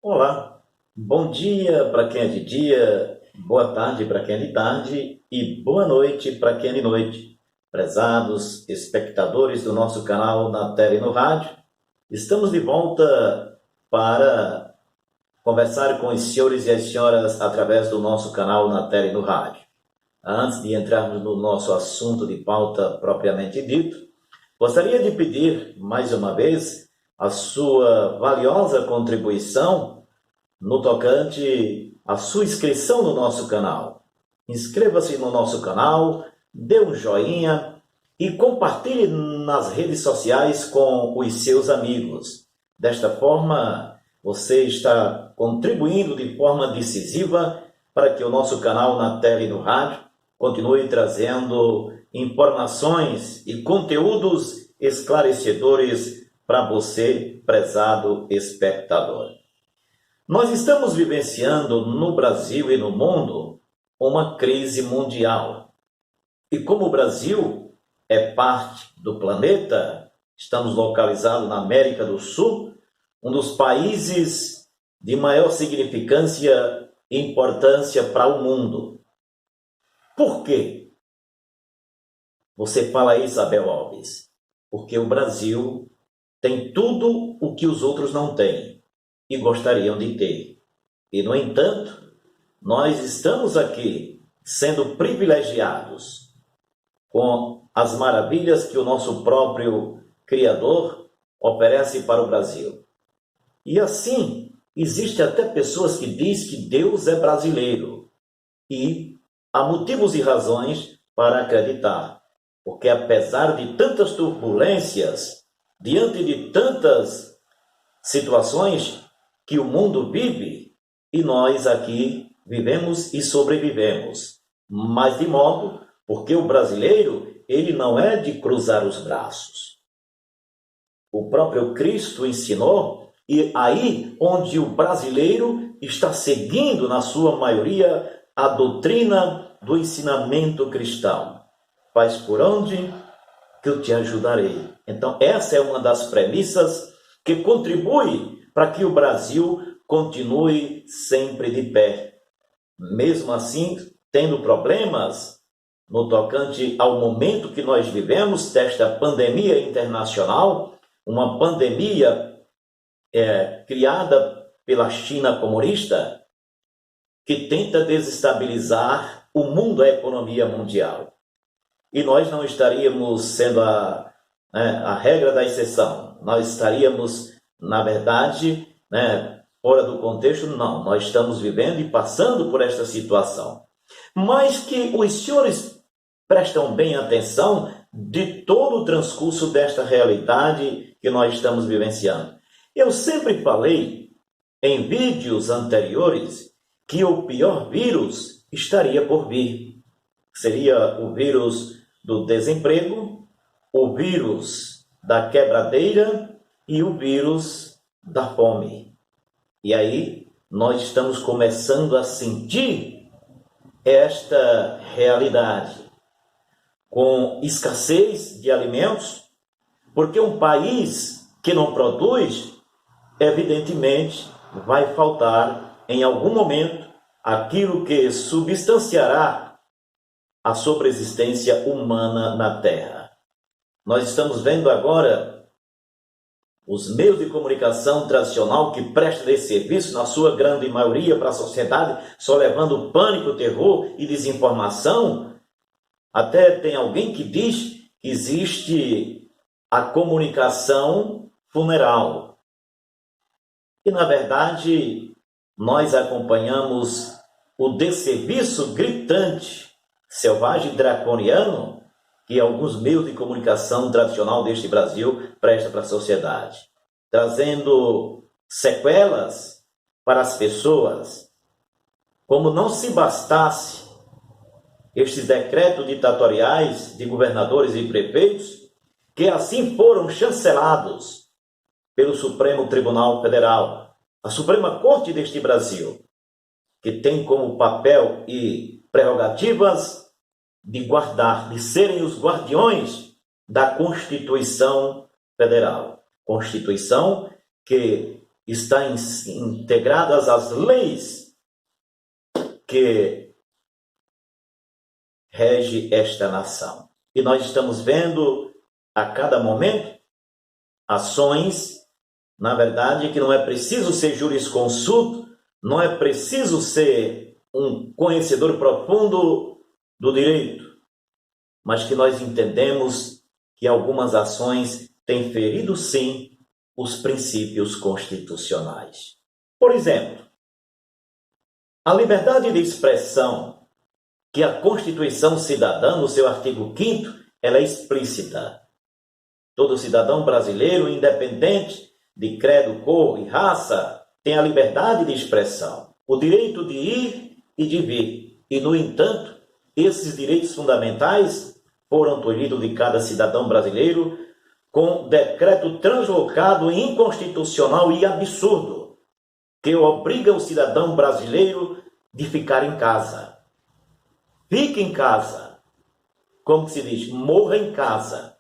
Olá, bom dia para quem é de dia, boa tarde para quem é de tarde e boa noite para quem é de noite. Prezados espectadores do nosso canal na tela e no rádio, estamos de volta para conversar com os senhores e as senhoras através do nosso canal na tela e no rádio. Antes de entrarmos no nosso assunto de pauta propriamente dito, gostaria de pedir mais uma vez a sua valiosa contribuição no tocante à sua inscrição no nosso canal. Inscreva-se no nosso canal, dê um joinha e compartilhe nas redes sociais com os seus amigos. Desta forma, você está contribuindo de forma decisiva para que o nosso canal na tela e no rádio continue trazendo informações e conteúdos esclarecedores para você, prezado espectador. Nós estamos vivenciando no Brasil e no mundo uma crise mundial. E como o Brasil é parte do planeta, estamos localizados na América do Sul, um dos países de maior significância e importância para o mundo. Por quê? Você fala aí, Isabel Alves, porque o Brasil tem tudo o que os outros não têm e gostariam de ter. E, no entanto, nós estamos aqui sendo privilegiados com as maravilhas que o nosso próprio Criador oferece para o Brasil. E assim, existe até pessoas que dizem que Deus é brasileiro. E há motivos e razões para acreditar. Porque apesar de tantas turbulências, diante de tantas situações que o mundo vive, e nós aqui vivemos e sobrevivemos. Mas de modo, porque o brasileiro, ele não é de cruzar os braços. O próprio Cristo ensinou, e aí onde o brasileiro está seguindo, na sua maioria, a doutrina do ensinamento cristão. Faz por onde que eu te ajudarei. Então, essa é uma das premissas que contribui para que o Brasil continue sempre de pé. Mesmo assim, tendo problemas no tocante ao momento que nós vivemos, desta pandemia internacional, uma pandemia criada pela China comunista, que tenta desestabilizar o mundo, a economia mundial. E nós não estaríamos sendo a regra da exceção. Nós estaríamos, na verdade, fora do contexto. Não, nós estamos vivendo e passando por esta situação. Mas que os senhores prestam bem atenção de todo o transcurso desta realidade que nós estamos vivenciando. Eu sempre falei em vídeos anteriores que o pior vírus estaria por vir. Seria o vírus do desemprego, o vírus da quebradeira e o vírus da fome. E aí nós estamos começando a sentir esta realidade, com escassez de alimentos, porque um país que não produz, evidentemente, vai faltar em algum momento aquilo que substanciará a sobreexistência humana na Terra. Nós estamos vendo agora os meios de comunicação tradicional que prestam esse serviço, na sua grande maioria, para a sociedade, só levando pânico, terror e desinformação. Até tem alguém que diz que existe a comunicação funeral. E, na verdade, nós acompanhamos o desserviço gritante, selvagem e draconiano que alguns meios de comunicação tradicional deste Brasil prestam para a sociedade, trazendo sequelas para as pessoas. Como não se bastasse estes decretos ditatoriais de governadores e prefeitos, que assim foram chancelados pelo Supremo Tribunal Federal, a Suprema Corte deste Brasil, que tem como papel e prerrogativas de guardar, de serem os guardiões da Constituição Federal. Constituição que estão integradas às leis que rege esta nação. E nós estamos vendo a cada momento ações, na verdade, que não é preciso ser jurisconsulto, não é preciso ser um conhecedor profundo do direito, mas que nós entendemos que algumas ações têm ferido, sim, os princípios constitucionais. Por exemplo, a liberdade de expressão que a Constituição Cidadã, no seu artigo 5º, ela é explícita. Todo cidadão brasileiro, independente de credo, cor e raça, tem a liberdade de expressão, o direito de ir e de vir. E, no entanto, esses direitos fundamentais foram tolhidos de cada cidadão brasileiro com decreto translocado, inconstitucional e absurdo, que obriga o cidadão brasileiro de ficar em casa. Fique em casa. Como se diz? Morra em casa.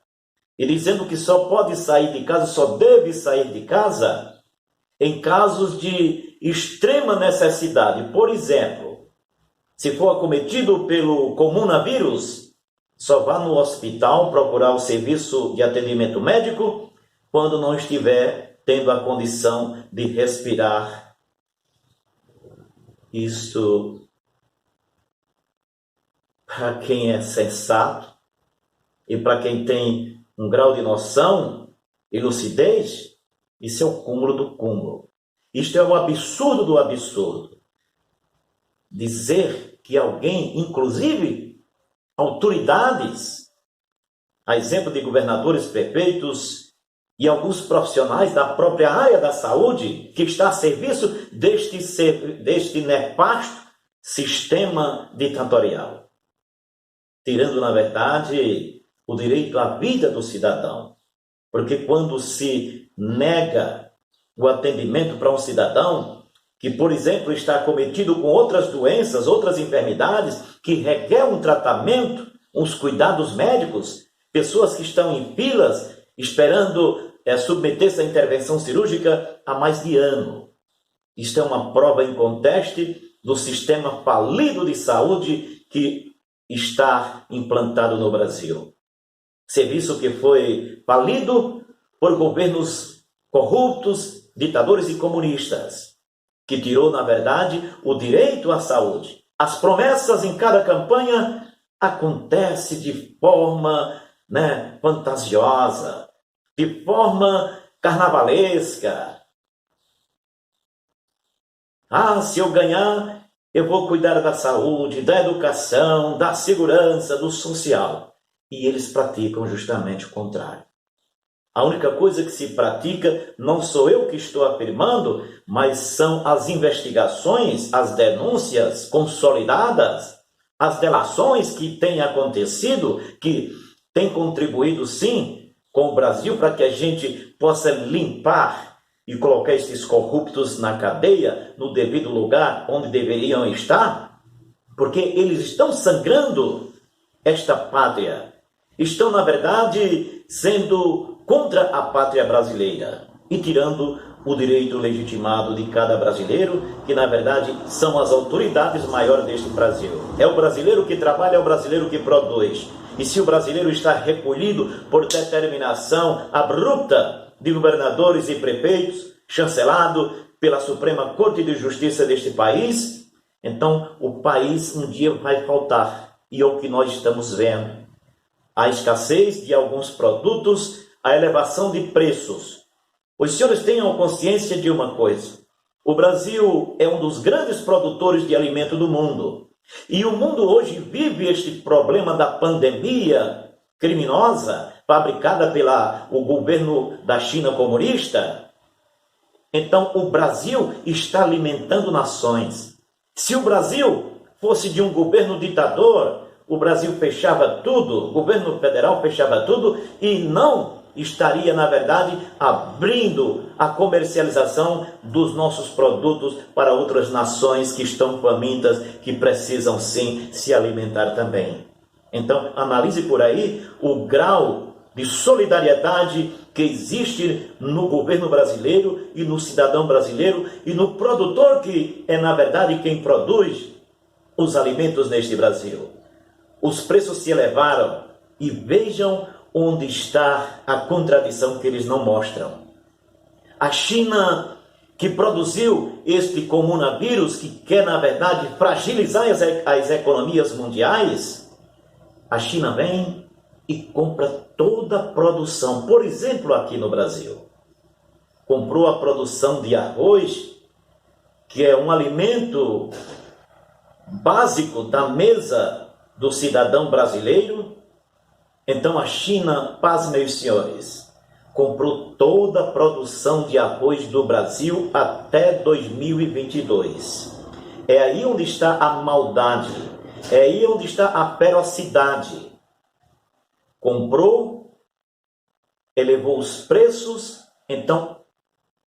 E dizendo que só pode sair de casa, só deve sair de casa em casos de extrema necessidade. Por exemplo, se for acometido pelo coronavírus, só vá no hospital procurar o serviço de atendimento médico quando não estiver tendo a condição de respirar. Isto, para quem é sensato e para quem tem um grau de noção e lucidez, isso é o cúmulo do cúmulo. Isto é o absurdo do absurdo. Dizer que alguém, inclusive autoridades, a exemplo de governadores, prefeitos e alguns profissionais da própria área da saúde, que está a serviço deste nefasto sistema ditatorial, tirando, na verdade, o direito à vida do cidadão. Porque quando se nega o atendimento para um cidadão que, por exemplo, está acometido com outras doenças, outras enfermidades, que requer um tratamento, uns cuidados médicos, pessoas que estão em filas esperando submeter-se à intervenção cirúrgica há mais de ano. Isto é uma prova inconteste do sistema falido de saúde que está implantado no Brasil. Serviço que foi falido por governos corruptos, ditadores e comunistas, que tirou, na verdade, o direito à saúde. As promessas em cada campanha acontecem de forma fantasiosa, de forma carnavalesca. Se eu ganhar, eu vou cuidar da saúde, da educação, da segurança, do social. E eles praticam justamente o contrário. A única coisa que se pratica, não sou eu que estou afirmando, mas são as investigações, as denúncias consolidadas, as delações que têm acontecido, que têm contribuído, sim, com o Brasil para que a gente possa limpar e colocar esses corruptos na cadeia, no devido lugar onde deveriam estar, porque eles estão sangrando esta pátria. Estão, na verdade, sendo contra a pátria brasileira e tirando o direito legitimado de cada brasileiro, que na verdade são as autoridades maiores deste Brasil. É o brasileiro que trabalha, é o brasileiro que produz. E se o brasileiro está recolhido por determinação abrupta de governadores e prefeitos, chancelado pela Suprema Corte de Justiça deste país, então o país um dia vai faltar. E é o que nós estamos vendo. A escassez de alguns produtos, a elevação de preços. Os senhores tenham consciência de uma coisa. O Brasil é um dos grandes produtores de alimento do mundo. E o mundo hoje vive este problema da pandemia criminosa, fabricada pelo governo da China comunista. Então, o Brasil está alimentando nações. Se o Brasil fosse de um governo ditador, o Brasil fechava tudo, o governo federal fechava tudo e não estaria, na verdade, abrindo a comercialização dos nossos produtos para outras nações que estão famintas, que precisam, sim, se alimentar também. Então, analise por aí o grau de solidariedade que existe no governo brasileiro e no cidadão brasileiro e no produtor que é, na verdade, quem produz os alimentos neste Brasil. Os preços se elevaram e vejam onde está a contradição que eles não mostram. A China, que produziu este coronavírus, que quer, na verdade, fragilizar as economias mundiais, a China vem e compra toda a produção. Por exemplo, aqui no Brasil, comprou a produção de arroz, que é um alimento básico da mesa do cidadão brasileiro. Então a China, paz, meus senhores, comprou toda a produção de arroz do Brasil até 2022. É aí onde está a maldade, é aí onde está a ferocidade. Comprou, elevou os preços, então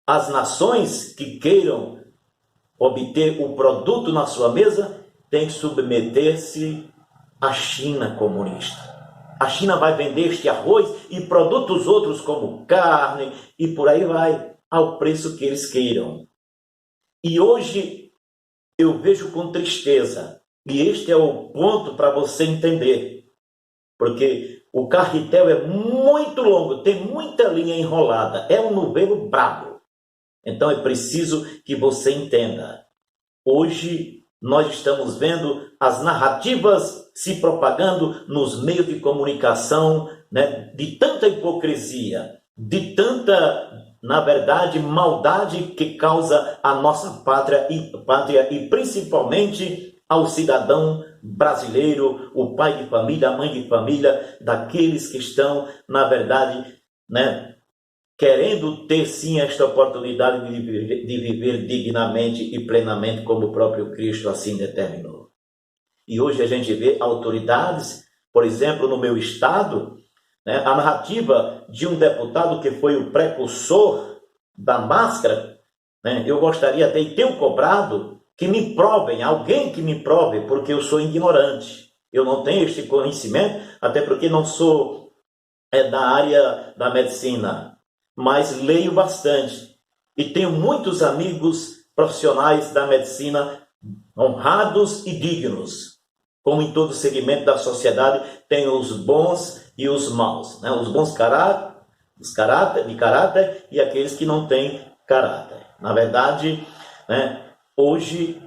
as nações que queiram obter o produto na sua mesa têm que submeter-se à China comunista. A China vai vender este arroz e produtos outros como carne e por aí vai, ao preço que eles queiram. E hoje eu vejo com tristeza, e este é o ponto para você entender, porque o carretel é muito longo, tem muita linha enrolada, é um novelo brabo. Então é preciso que você entenda. Hoje nós estamos vendo as narrativas se propagando nos meios de comunicação, né, de tanta hipocrisia, de tanta, na verdade, maldade que causa a nossa pátria e principalmente ao cidadão brasileiro, o pai de família, a mãe de família, daqueles que estão, na verdade, né, querendo ter sim esta oportunidade de viver dignamente e plenamente como o próprio Cristo assim determinou. E hoje a gente vê autoridades, por exemplo, no meu estado, né, a narrativa de um deputado que foi o precursor da máscara, né, eu gostaria até, e tenho cobrado, que me provem, alguém que me prove, porque eu sou ignorante. Eu não tenho este conhecimento, até porque não sou da área da medicina, mas leio bastante. E tenho muitos amigos profissionais da medicina honrados e dignos. Como em todo segmento da sociedade, tem os bons e os maus, né? Os bons de caráter e aqueles que não têm caráter. Na verdade, né, hoje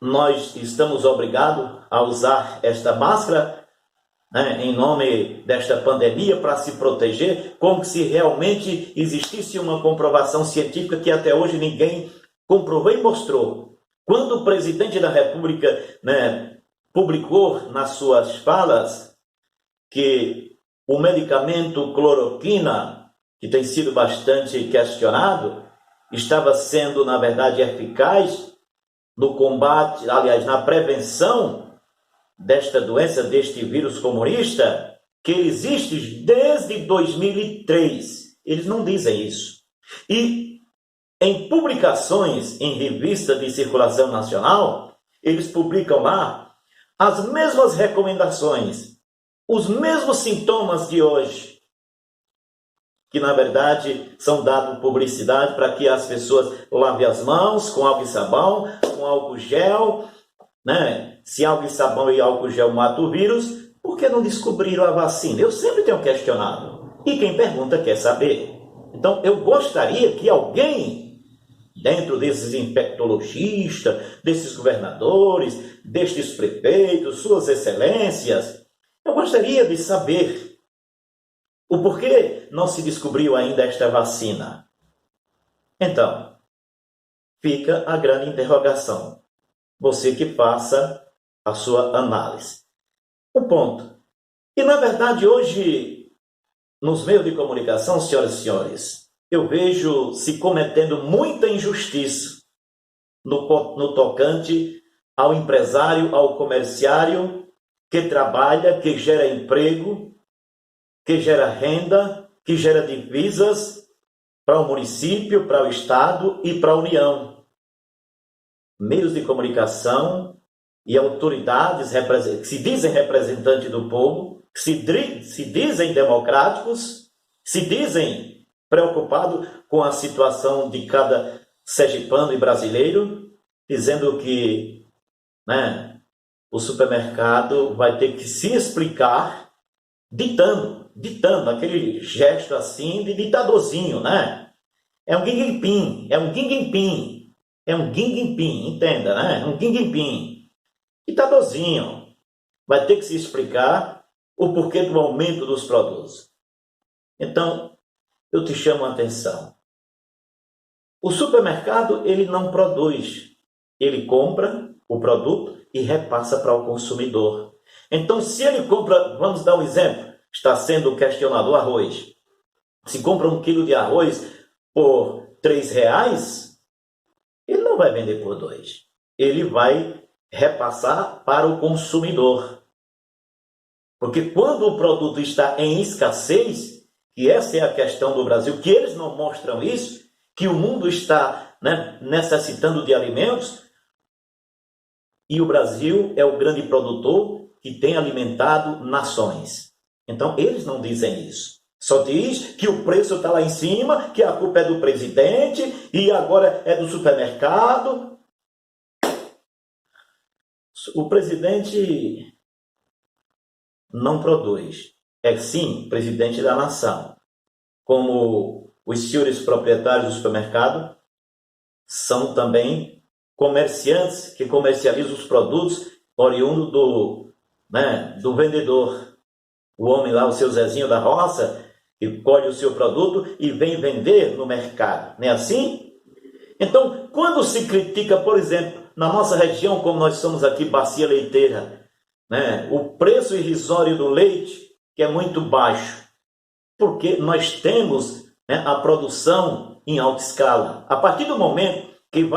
nós estamos obrigados a usar esta máscara, né, em nome desta pandemia, para se proteger, como se realmente existisse uma comprovação científica que até hoje ninguém comprovou e mostrou. Quando o presidente da República, né, publicou nas suas falas que o medicamento cloroquina, que tem sido bastante questionado, estava sendo, na verdade, eficaz no combate, aliás, na prevenção desta doença, deste vírus comunista, que existe desde 2003. Eles não dizem isso. E em publicações, em revista de circulação nacional, eles publicam lá as mesmas recomendações, os mesmos sintomas de hoje, que na verdade são dados publicidade para que as pessoas lavem as mãos com água e sabão, com álcool gel, né? Se água e sabão e álcool gel matam o vírus, por que não descobriram a vacina? Eu sempre tenho questionado. E quem pergunta quer saber. Então eu gostaria que alguém, dentro desses infectologistas, desses governadores, destes prefeitos, suas excelências, eu gostaria de saber o porquê não se descobriu ainda esta vacina. Então, fica a grande interrogação. Você que faça a sua análise. Um ponto. E, na verdade, hoje, nos meios de comunicação, senhoras e senhores, eu vejo se cometendo muita injustiça no tocante ao empresário, ao comerciário que trabalha, que gera emprego, que gera renda, que gera divisas para o município, para o estado e para a União. Meios de comunicação e autoridades que se dizem representantes do povo, que se dizem democráticos, se dizem preocupado com a situação de cada sergipano e brasileiro, dizendo que, né, o supermercado vai ter que se explicar ditando aquele gesto assim de ditadorzinho, né? É um guinguimpim, entenda, né? É um guinguimpim, ditadorzinho. Vai ter que se explicar o porquê do aumento dos produtos. Então, eu te chamo a atenção. O supermercado, ele não produz, ele compra o produto e repassa para o consumidor. Então, se ele compra, vamos dar um exemplo, está sendo questionado o arroz. Se compra 1 quilo de arroz por R$3, ele não vai vender por 2. Ele vai repassar para o consumidor. Porque quando o produto está em escassez, e essa é a questão do Brasil, que eles não mostram isso, que o mundo está, né, necessitando de alimentos, e o Brasil é o grande produtor que tem alimentado nações. Então, eles não dizem isso. Só diz que o preço está lá em cima, que a culpa é do presidente e agora é do supermercado. O presidente não produz. É sim presidente da nação. Como os senhores proprietários do supermercado são também comerciantes que comercializam os produtos oriundos do vendedor. O homem lá, o seu Zezinho da roça, que colhe o seu produto e vem vender no mercado. Não é assim? Então, quando se critica, por exemplo, na nossa região, como nós somos aqui, Bacia Leiteira, né, o preço irrisório do leite, que é muito baixo, porque nós temos, né, a produção em alta escala. A partir do momento que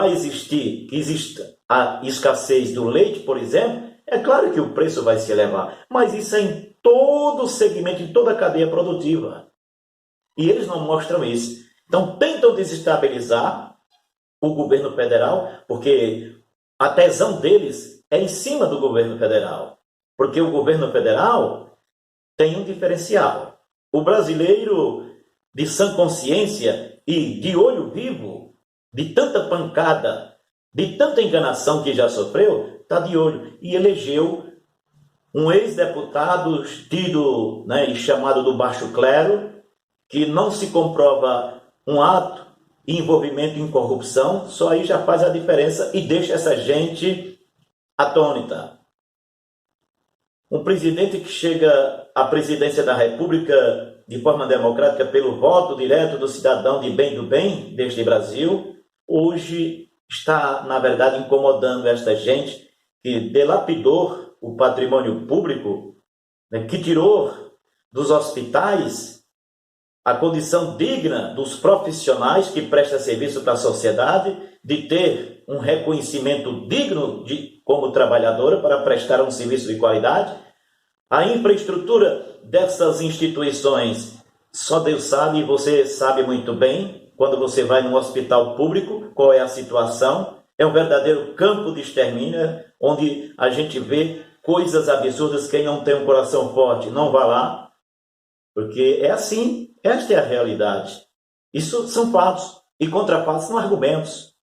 exista a escassez do leite, por exemplo, é claro que o preço vai se elevar, mas isso é em todo o segmento, em toda a cadeia produtiva. E eles não mostram isso. Então, tentam desestabilizar o governo federal, porque a tesão deles é em cima do governo federal. Porque o governo federal tem um diferencial. O brasileiro de sã consciência e de olho vivo, de tanta pancada, de tanta enganação que já sofreu, está de olho. E elegeu um ex-deputado tido, né, e chamado do baixo clero, que não se comprova um ato de envolvimento em corrupção, só aí já faz a diferença e deixa essa gente atônita. Um presidente que chega à presidência da República de forma democrática pelo voto direto do cidadão de bem do bem deste Brasil, hoje está, na verdade, incomodando esta gente que dilapidou o patrimônio público, né, que tirou dos hospitais a condição digna dos profissionais que prestam serviço para a sociedade, de ter um reconhecimento digno como trabalhadora para prestar um serviço de qualidade. A infraestrutura dessas instituições, só Deus sabe, e você sabe muito bem, quando você vai num hospital público, qual é a situação. É um verdadeiro campo de extermínio, onde a gente vê coisas absurdas. Quem não tem um coração forte, não vá lá, porque é assim, esta é a realidade. Isso são fatos, e contra fatos são argumentos.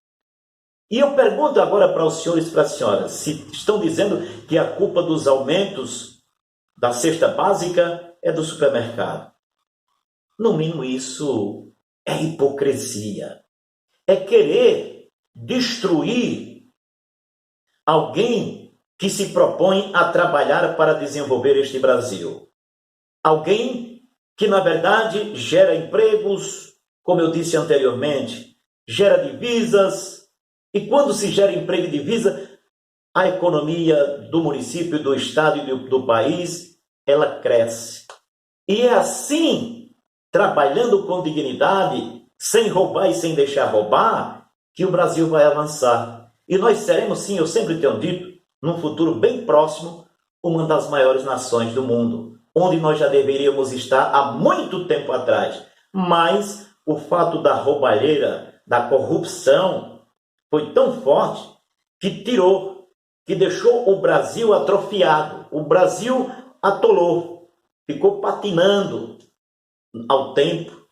E eu pergunto agora para os senhores e para as senhoras, se estão dizendo que a culpa dos aumentos da cesta básica é do supermercado. No mínimo isso é hipocrisia. É querer destruir alguém que se propõe a trabalhar para desenvolver este Brasil. Alguém que, na verdade, gera empregos, como eu disse anteriormente, gera divisas, e quando se gera emprego e divisa, a economia do município, do estado e do país, ela cresce. E é assim, trabalhando com dignidade, sem roubar e sem deixar roubar, que o Brasil vai avançar. E nós seremos, sim, eu sempre tenho dito, num futuro bem próximo, uma das maiores nações do mundo, onde nós já deveríamos estar há muito tempo atrás. Mas o fato da roubalheira, da corrupção, foi tão forte que tirou, que deixou o Brasil atrofiado. O Brasil atolou, ficou patinando ao tempo.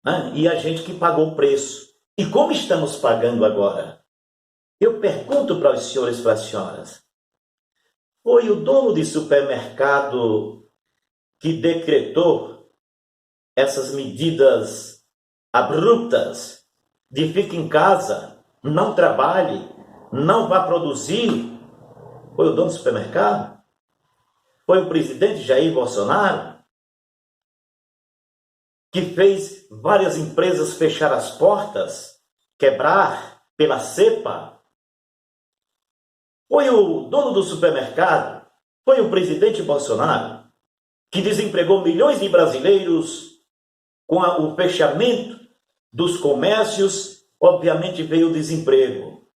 né? E a gente que pagou o preço. E como estamos pagando agora? Eu pergunto para os senhores e para as senhoras, foi o dono de supermercado que decretou essas medidas abruptas de fique em casa, não trabalhe, não vá produzir? Foi o dono do supermercado? Foi o presidente Jair Bolsonaro que fez várias empresas fechar as portas, quebrar pela cepa? Foi o dono do supermercado? Foi o presidente Bolsonaro que desempregou milhões de brasileiros com o fechamento dos comércios? Obviamente veio o desemprego.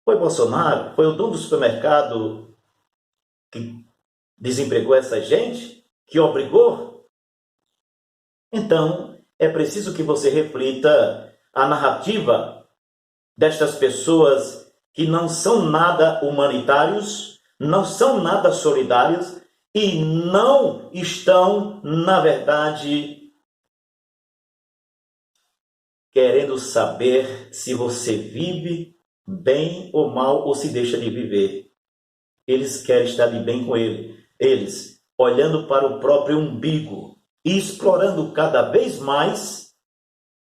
Foi Bolsonaro? Foi o dono do supermercado que desempregou essa gente? Que obrigou? Então, é preciso que você reflita a narrativa destas pessoas que não são nada humanitários, não são nada solidários e não estão, na verdade, querendo saber se você vive bem ou mal ou se deixa de viver. Eles querem estar de bem com eles, olhando para o próprio umbigo e explorando cada vez mais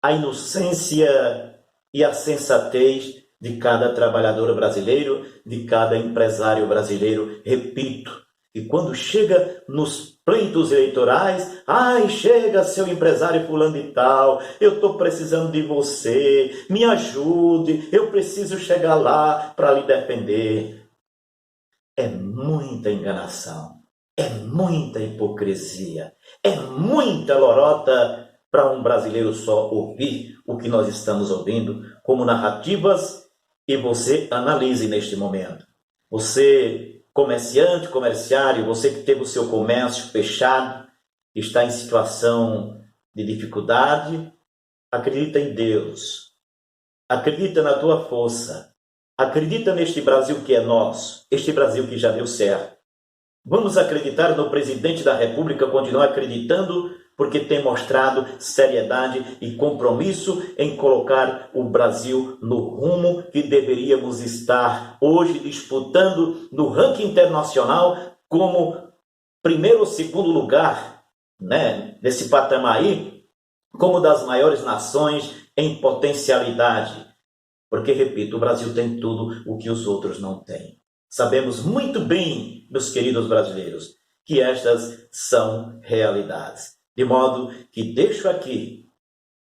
a inocência e a sensatez de cada trabalhador brasileiro, de cada empresário brasileiro. Repito, e quando chega nos pleitos eleitorais, chega seu empresário fulano de tal, eu estou precisando de você, me ajude, eu preciso chegar lá para lhe defender. É muita enganação, é muita hipocrisia, é muita lorota para um brasileiro só ouvir o que nós estamos ouvindo como narrativas. E você analise neste momento. Você, comerciante, comerciário, você que teve o seu comércio fechado, está em situação de dificuldade, acredita em Deus, acredita na tua força, acredita neste Brasil que é nosso, este Brasil que já deu certo. Vamos acreditar no presidente da República, continuar acreditando, porque tem mostrado seriedade e compromisso em colocar o Brasil no rumo que deveríamos estar hoje disputando no ranking internacional como primeiro ou segundo lugar, né, nesse patamar aí, como das maiores nações em potencialidade. Porque, repito, o Brasil tem tudo o que os outros não têm. Sabemos muito bem, meus queridos brasileiros, que estas são realidades. De modo que deixo aqui,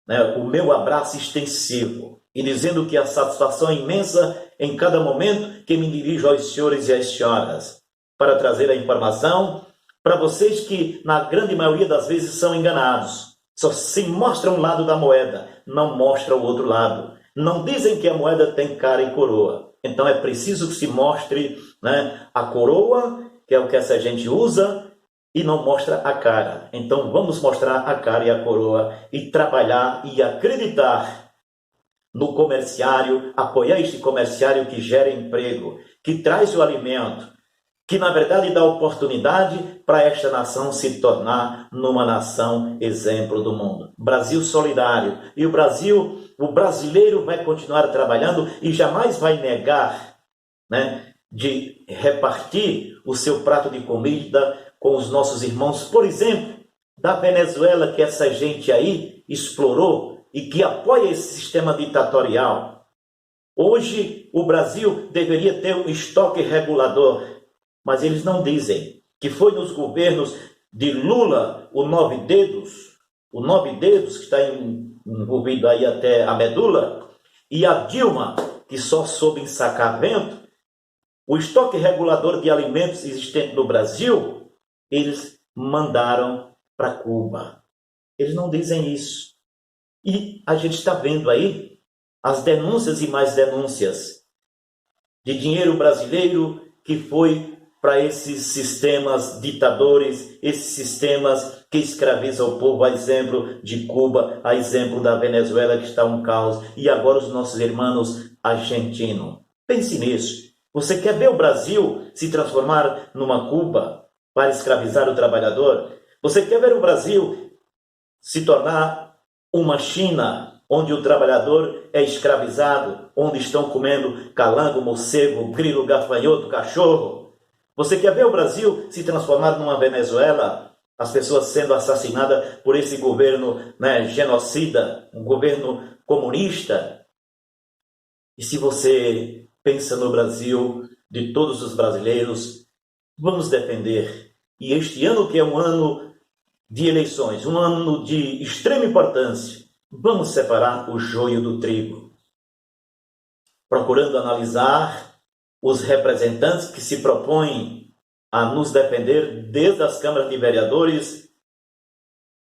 né, o meu abraço extensivo e dizendo que a satisfação é imensa em cada momento que me dirijo aos senhores e às senhoras para trazer a informação para vocês que, na grande maioria das vezes, são enganados. Só se mostra um lado da moeda, não mostra o outro lado. Não dizem que a moeda tem cara e coroa. Então é preciso que se mostre, né, a coroa, que é o que essa gente usa, e não mostra a cara. Então vamos mostrar a cara e a coroa e trabalhar e acreditar no comerciário, apoiar este comerciário que gera emprego, que traz o alimento, que na verdade dá oportunidade para esta nação se tornar numa nação exemplo do mundo. Brasil solidário. E o brasileiro vai continuar trabalhando e jamais vai negar, né, de repartir o seu prato de comida com os nossos irmãos, por exemplo, da Venezuela, que essa gente aí explorou e que apoia esse sistema ditatorial. Hoje, o Brasil deveria ter um estoque regulador, mas eles não dizem que foi nos governos de Lula, o nove dedos que está envolvido aí até a medula, e a Dilma, que só soube ensacar vento. O estoque regulador de alimentos existente no Brasil, eles mandaram para Cuba. Eles não dizem isso. E a gente está vendo aí as denúncias e mais denúncias de dinheiro brasileiro que foi para esses sistemas ditadores, esses sistemas que escravizam o povo, a exemplo de Cuba, a exemplo da Venezuela, que está um caos, e agora os nossos irmãos argentinos. Pense nisso. Você quer ver o Brasil se transformar numa Cuba para escravizar o trabalhador? Você quer ver o Brasil se tornar uma China onde o trabalhador é escravizado, onde estão comendo calango, morcego, grilo, gafanhoto, cachorro? Você quer ver o Brasil se transformar numa Venezuela? As pessoas sendo assassinadas por esse governo, né, genocida, um governo comunista? E se você pensa no Brasil de todos os brasileiros, vamos defender. E este ano, que é um ano de eleições, um ano de extrema importância, vamos separar o joio do trigo, procurando analisar os representantes que se propõem a nos defender, desde as câmaras de vereadores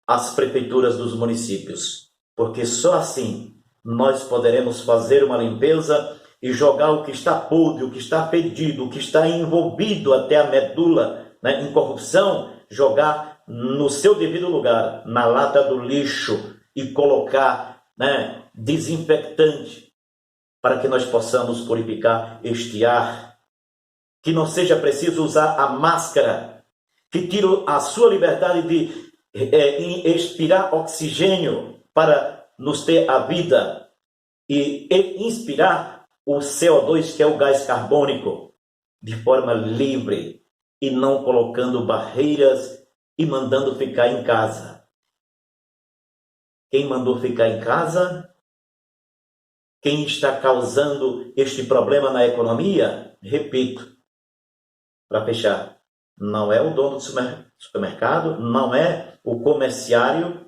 às prefeituras dos municípios, porque só assim nós poderemos fazer uma limpeza e jogar o que está podre, o que está fedido, o que está envolvido até a medula, né, em corrupção, jogar no seu devido lugar, na lata do lixo, e colocar, né, desinfectante, para que nós possamos purificar este ar, que não seja preciso usar a máscara, que tire a sua liberdade de expirar oxigênio para nos ter a vida e inspirar o CO2, que é o gás carbônico, de forma livre e não colocando barreiras e mandando ficar em casa. Quem mandou ficar em casa? Quem está causando este problema na economia? Repito, para fechar, não é o dono do supermercado, não é o comerciário,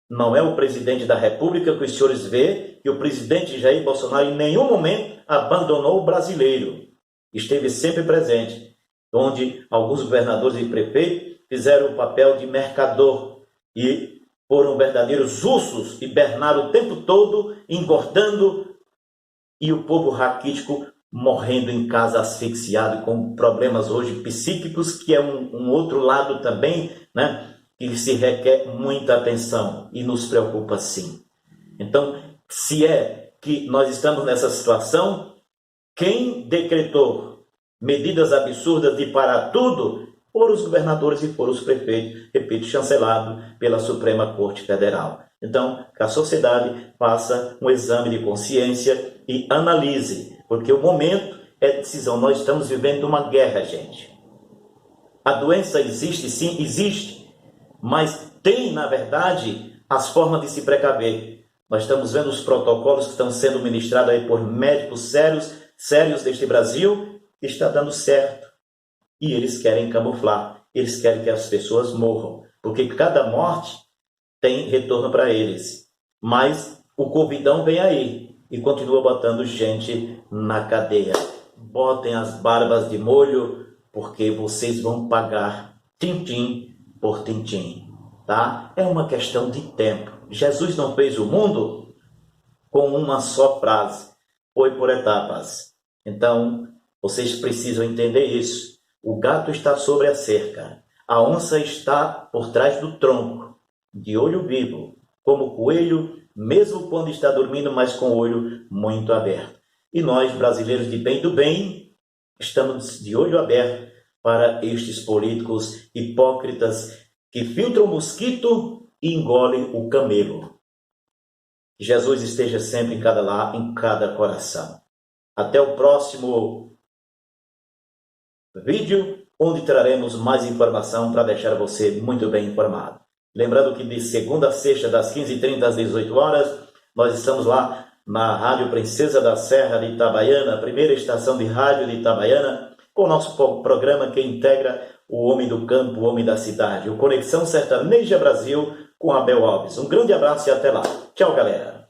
não é o presidente da República, que os senhores vê que o presidente Jair Bolsonaro em nenhum momento abandonou o brasileiro. Esteve sempre presente, onde alguns governadores e prefeitos fizeram o papel de mercador e foram verdadeiros ursos, hibernaram o tempo todo, engordando, e o povo raquítico morrendo em casa asfixiado, com problemas hoje psíquicos, que é um outro lado também, né, que se requer muita atenção e nos preocupa sim. Então, se é que nós estamos nessa situação, quem decretou medidas absurdas de parar tudo foram os governadores e foram os prefeitos, repito, chancelado pela Suprema Corte Federal. Então, que a sociedade faça um exame de consciência e analise, porque o momento é decisão. Nós estamos vivendo uma guerra, gente. A doença existe, sim, existe, mas tem, na verdade, as formas de se precaver. Nós estamos vendo os protocolos que estão sendo ministrados aí por médicos sérios deste Brasil, que está dando certo. E eles querem camuflar, eles querem que as pessoas morram, porque cada morte tem retorno para eles. Mas o covidão vem aí e continua botando gente na cadeia. Botem as barbas de molho, porque vocês vão pagar tintim por tintim, tá? É uma questão de tempo. Jesus não fez o mundo com uma só frase, foi por etapas. Então, vocês precisam entender isso. O gato está sobre a cerca, a onça está por trás do tronco, de olho vivo, como o coelho, mesmo quando está dormindo, mas com o olho muito aberto. E nós, brasileiros de bem do bem, estamos de olho aberto para estes políticos hipócritas que filtram o mosquito e engolem o camelo. Que Jesus esteja sempre em cada lar, em cada coração. Até o próximo vídeo, onde traremos mais informação para deixar você muito bem informado. Lembrando que de segunda a sexta, das 15h30 às 18 horas, nós estamos lá na Rádio Princesa da Serra de Itabaiana, a primeira estação de rádio de Itabaiana, com o nosso programa que integra o homem do campo, o homem da cidade, o Conexão Sertaneja Brasil com Abel Alves. Um grande abraço e até lá. Tchau, galera.